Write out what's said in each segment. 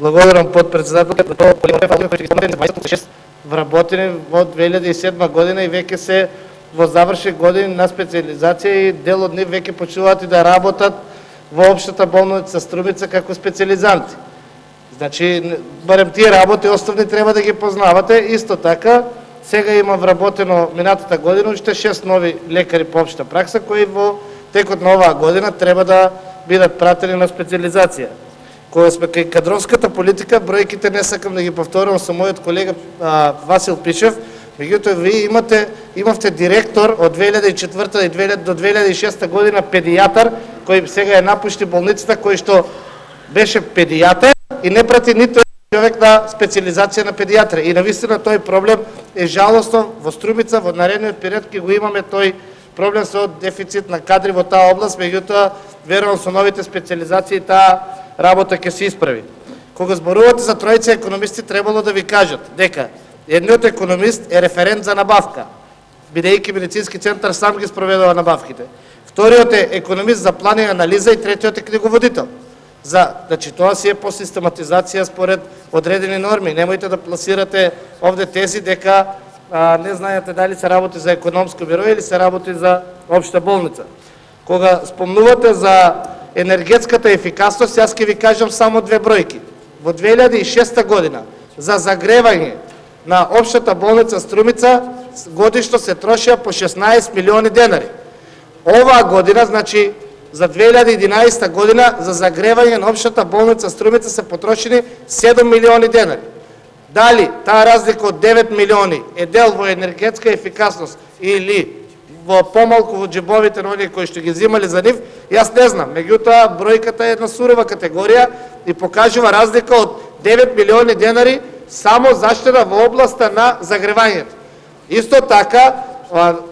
Благодарам подпредседателят. Вработени од 2007 година и веќе се во заврши години на специализација и дел од нив веќе почнуваат и да работат во општата болница Струмица како специализанти. Значи, барем тие работи основни треба да ги познавате. Исто така, сега има вработено минатата година уште 6 нови лекари по општа пракса кои во текот на оваа година треба да бидат пратени на специализација. Кога сме кај кадровската политика, бројките не сакам да ги повторам со мојот колега Васил Пишев, меѓутоа вие имавте директор од 2004 до 2006 година педијатар, кој сега е напушти болницата, кој што беше педијатар и не прати ниту човек на специализација на педијатрија. И навистина тој проблем е жалостно во Струмица, во наредниот период ќе го имаме тој проблем со дефицит на кадри во таа област, меѓутоа верувам со новите специализации таа работа ќе се исправи. Кога зборувате за тројца економисти, требало да ви кажат дека едниот економист е референт за набавка, бидејќи медицински центар сам ги спроведува набавките. Вториот е економист за план и анализа и третиот е книговодител. Значи тоа си е по систематизација според одредени норми. Немојте да пласирате овде тези дека не знаете дали се работи за економско бюро или се работи за општа болница. Кога спомнувате за енергетската ефикасност, јас ќе ви кажам само две бројки. Во 2006 година за загревање на општата болница Струмица годишно се трошија по 16 милиони денари. Оваа година, значи за 2011 година за загревање на општата болница Струмица се потрошени 7 милиони денари. Дали таа разлика од 9 милиони е дел во енергетска ефикасност или во помалку во џебовите на оние кои што ги земале за нив, јас не знам. Меѓутоа, бројката е една сурова категорија и покажува разлика од 9 милиони денари само заштеда во областа на загревањето. Исто така,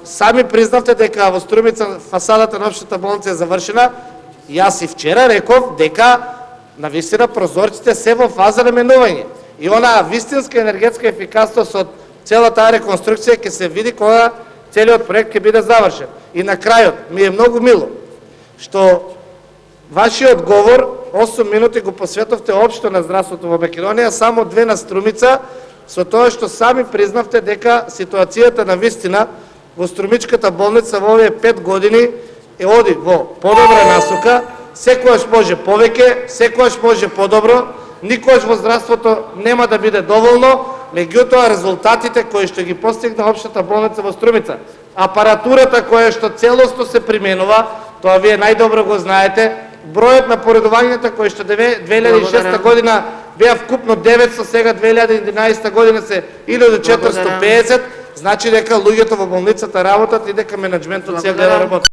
сами признавте дека во Струмица фасадата на општата болница е завршена. Јас и вчера реков дека навистина прозорците се во фаза на менување. И онаа вистинска енергетска ефикасност од целата реконструкција ќе се види кога целиот проект ќе биде завршен. И на крајот, ми е многу мило што вашиот говор 8 минути го посветовте општо на здравството во Македонија, само 2 на Струмица, со тоа што сами признавте дека ситуацијата на вистина во Струмичката болница во овие 5 години оди во подобра насока, секојаш може повеќе, секојаш може подобро, никош во здравството нема да биде доволно, меѓутоа резултатите кои што ги постигна општата болница во Струмица, апаратурата која што целосно се применува, тоа вие најдобро го знаете, бројот на поредувањата кои што 2006 година беа вкупно 900, сега 2011 година се 1450, значи дека луѓето во болницата работат и дека менаџментот се гледа работа.